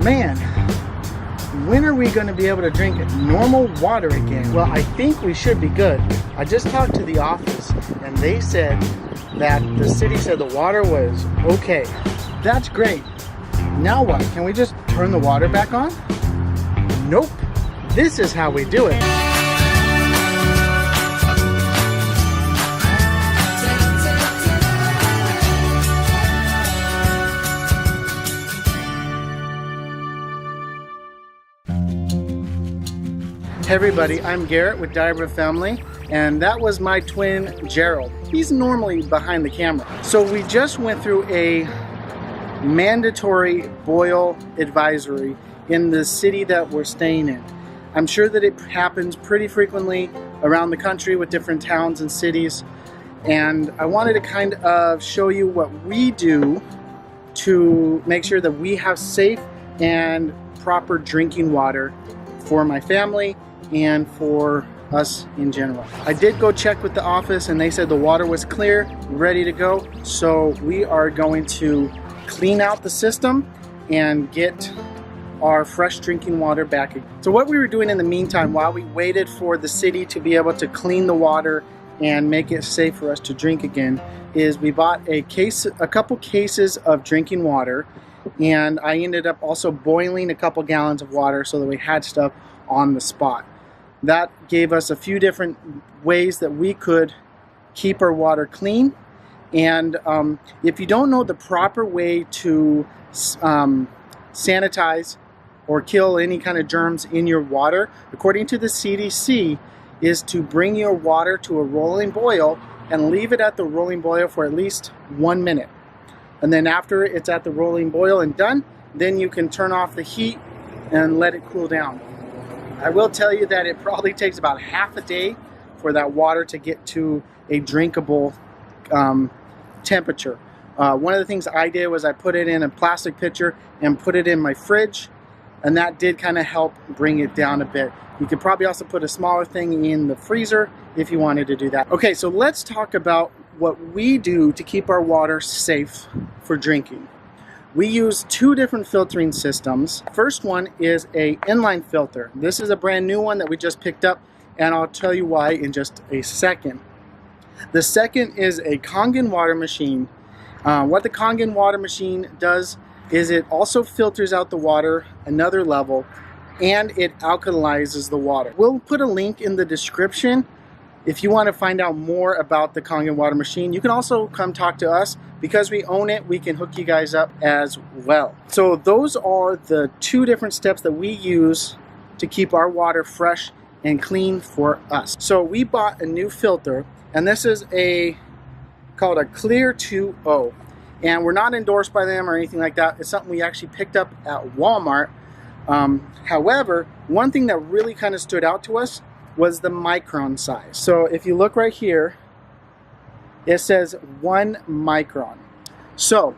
Man, when are we going to be able to drink normal water again? Well, I think we should be good. I just talked to the office and they said that the city said the water was okay. That's great. Now what? Can we just turn the water back on? Nope. This is how we do it. Hey everybody, I'm Garrett with Diver Family, and that was my twin Gerald. He's normally behind the camera. So we just went through a mandatory boil advisory in the city that we're staying in. I'm sure that it happens pretty frequently around the country with different towns and cities, and I wanted to kind of show you what we do to make sure that we have safe and proper drinking water for my family and for us in general. I did go check with the office and they said the water was clear, ready to go. So we are going to clean out the system and get our fresh drinking water back again. So what we were doing in the meantime while we waited for the city to be able to clean the water and make it safe for us to drink again is we bought a couple cases of drinking water, and I ended up also boiling a couple gallons of water so that we had stuff on the spot. That gave us a few different ways that we could keep our water clean. And if you don't know the proper way to sanitize or kill any kind of germs in your water, according to the CDC, is to bring your water to a rolling boil and leave it at the rolling boil for at least 1 minute. And then after it's at the rolling boil and done, then you can turn off the heat and let it cool down. I will tell you that it probably takes about half a day for that water to get to a drinkable temperature. One of the things I did was I put it in a plastic pitcher and put it in my fridge, and that did kind of help bring it down a bit. You could probably also put a smaller thing in the freezer if you wanted to do that. Okay, so let's talk about what we do to keep our water safe for drinking. We use two different filtering systems. First one is a inline filter. This is a brand new one that we just picked up, and I'll tell you why in just a second. The second is a Kangen water machine. What the Kangen water machine does is it also filters out the water another level, and it alkalizes the water. We'll put a link in the description if you want to find out more about the Kangen water machine. You can also come talk to us. Because we own it, we can hook you guys up as well. So those are the two different steps that we use to keep our water fresh and clean for us. So we bought a new filter, and this is called a Clear 2O. And we're not endorsed by them or anything like that. It's something we actually picked up at Walmart. However, one thing that really kind of stood out to us was the micron size. So if you look right here, it says 1 micron. So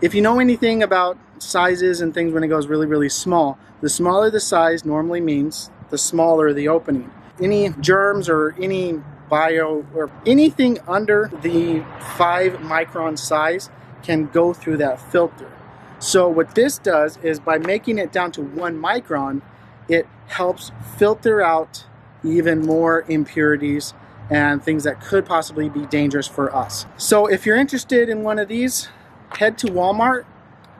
if you know anything about sizes and things when it goes really, really small, the smaller the size normally means the smaller the opening. Any germs or any bio or anything under the 5 micron size can go through that filter. So what this does is by making it down to 1 micron, it helps filter out even more impurities and things that could possibly be dangerous for us. So if you're interested in one of these, head to Walmart,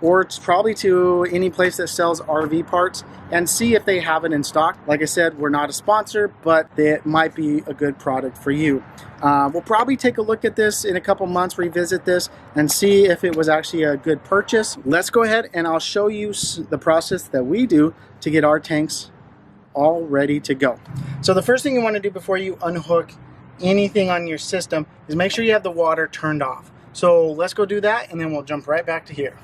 or it's probably to any place that sells RV parts, and see if they have it in stock. Like I said, we're not a sponsor, but it might be a good product for you. We'll probably take a look at this in a couple months, revisit this, and see if it was actually a good purchase. Let's go ahead and I'll show you the process that we do to get our tanks all ready to go. So the first thing you want to do before you unhook anything on your system is make sure you have the water turned off. So let's go do that, and then we'll jump right back to here.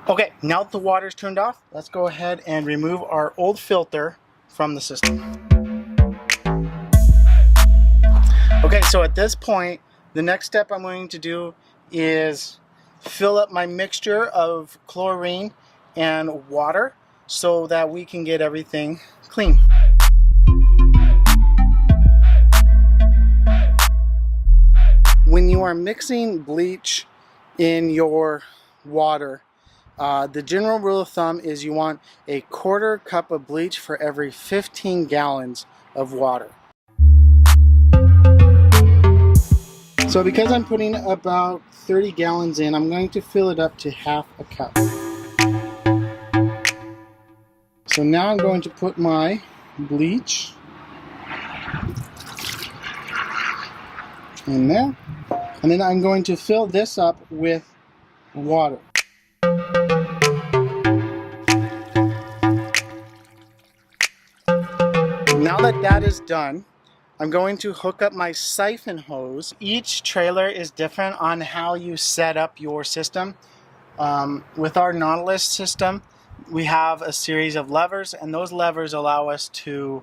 Okay, now that the water's turned off, let's go ahead and remove our old filter from the system. Okay, so at this point, the next step I'm going to do is fill up my mixture of chlorine and water so that we can get everything clean. When you are mixing bleach in your water. The general rule of thumb is you want a 1/4 cup of bleach for every 15 gallons of water. So because I'm putting about 30 gallons in, I'm going to fill it up to 1/2 cup. So now I'm going to put my bleach in there, and then I'm going to fill this up with water. Now that is done, I'm going to hook up my siphon hose. Each trailer is different on how you set up your system. With our Nautilus system, we have a series of levers, and those levers allow us to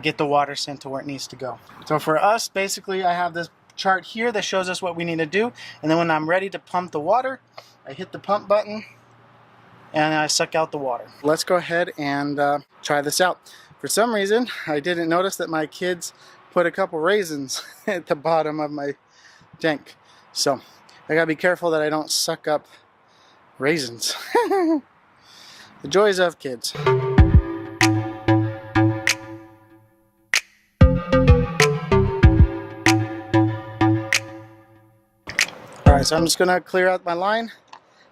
get the water sent to where it needs to go. So for us, basically, I have this chart here that shows us what we need to do, and then when I'm ready to pump the water, I hit the pump button and I suck out the water. Let's go ahead and try this out. For some reason, I didn't notice that my kids put a couple raisins at the bottom of my tank. So I gotta be careful that I don't suck up raisins. The joys of kids. Alright, so I'm just gonna clear out my line,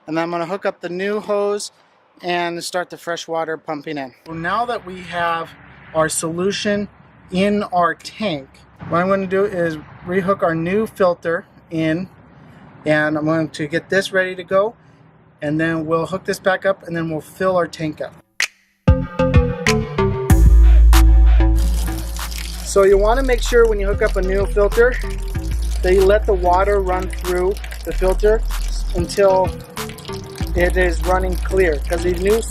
and then I'm gonna hook up the new hose and start the fresh water pumping in. So now that we have our solution in our tank, what I'm going to do is rehook our new filter in, and I'm going to get this ready to go, and then we'll hook this back up, and then we'll fill our tank up. So you want to make sure when you hook up a new filter that you let the water run through the filter until it is running clear, because these new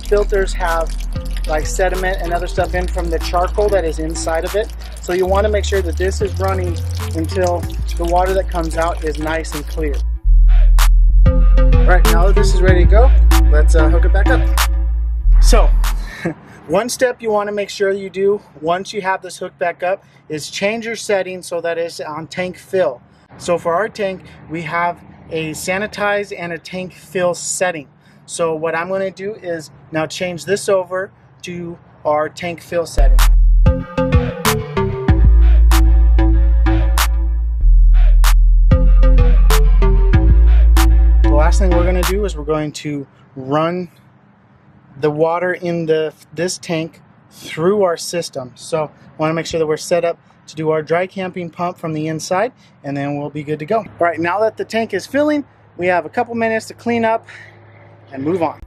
filters have like sediment and other stuff in from the charcoal that is inside of it. So you want to make sure that this is running until the water that comes out is nice and clear. Alright, now that this is ready to go, let's hook it back up. So, one step you want to make sure you do once you have this hooked back up is change your settings so that it's on tank fill. So for our tank, we have a sanitize and a tank fill setting. So what I'm going to do is now change this over to our tank fill setting. The last thing we're going to do is we're going to run the water in this tank through our system. So I want to make sure that we're set up to do our dry camping pump from the inside, and then we'll be good to go. All right, now that the tank is filling, we have a couple minutes to clean up and move on.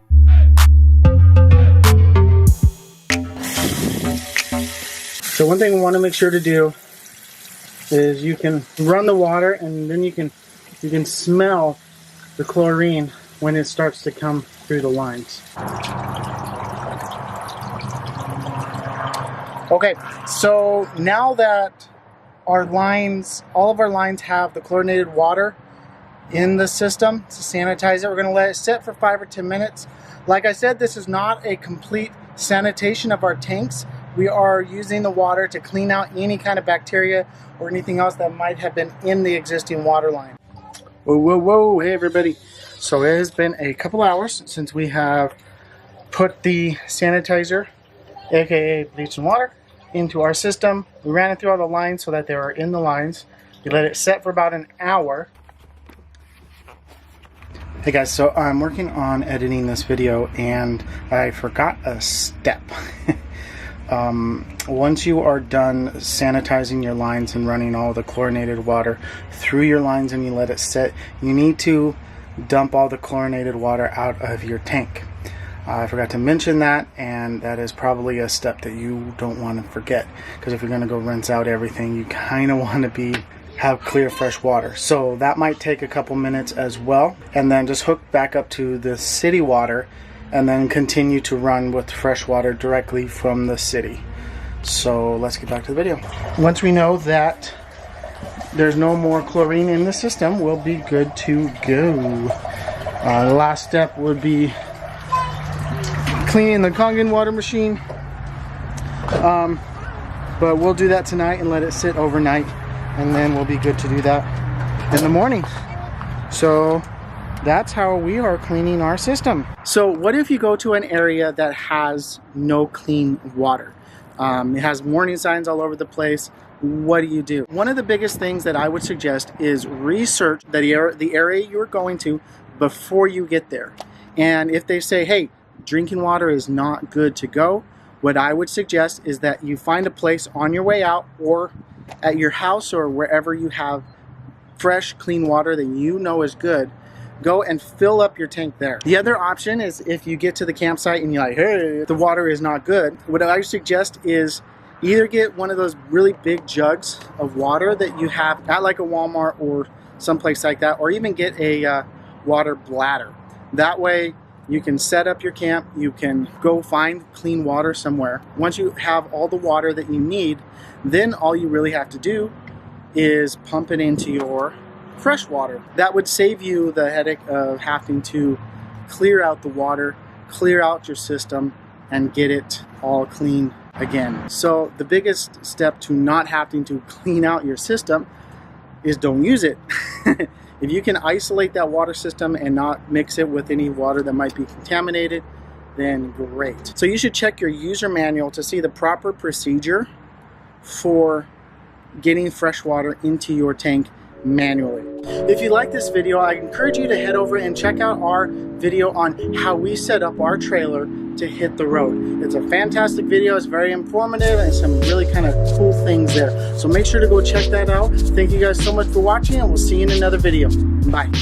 So one thing we want to make sure to do is you can run the water, and then you can smell the chlorine when it starts to come through the lines. Okay, so now that our lines, all of our lines have the chlorinated water in the system to sanitize it, we're going to let it sit for 5 or 10 minutes. Like I said, this is not a complete sanitation of our tanks. We are using the water to clean out any kind of bacteria or anything else that might have been in the existing water line. Whoa, whoa, whoa, hey everybody. So it has been a couple hours since we have put the sanitizer, aka bleach and water, into our system. We ran it through all the lines so that they were in the lines. We let it set for about an hour. Hey guys, so I'm working on editing this video and I forgot a step. Once you are done sanitizing your lines and running all the chlorinated water through your lines and you let it set, you need to dump all the chlorinated water out of your tank. I forgot to mention that, and that is probably a step that you don't want to forget, because if you're going to go rinse out everything, you kind of want to have clear fresh water. So that might take a couple minutes as well, and then just hook back up to the city water and then continue to run with fresh water directly from the city. So let's get back to the video. Once we know that there's no more chlorine in the system, we'll be good to go. The last step would be cleaning the Kangen water machine, but we'll do that tonight and let it sit overnight, and then we'll be good to do that in the morning. So that's how we are cleaning our system. So what if you go to an area that has no clean water? It has warning signs all over the place. What do? One of the biggest things that I would suggest is research the area you're going to before you get there. And if they say, hey, drinking water is not good to go, what I would suggest is that you find a place on your way out or at your house or wherever you have fresh, clean water that you know is good. Go and fill up your tank there. The other option is if you get to the campsite and you're like, hey, the water is not good, what I suggest is either get one of those really big jugs of water that you have at like a Walmart or someplace like that, or even get a water bladder. That way you can set up your camp, you can go find clean water somewhere. Once you have all the water that you need, then all you really have to do is pump it into your fresh water. That would save you the headache of having to clear out the water, clear out your system, and get it all clean again. So the biggest step to not having to clean out your system is don't use it. If you can isolate that water system and not mix it with any water that might be contaminated, then great. So you should check your user manual to see the proper procedure for getting fresh water into your tank manually. If you like this video, I encourage you to head over and check out our video on how we set up our trailer to hit the road. It's a fantastic video, it's very informative, and some really kind of cool things there. So make sure to go check that out. Thank you guys so much for watching, and we'll see you in another video. Bye.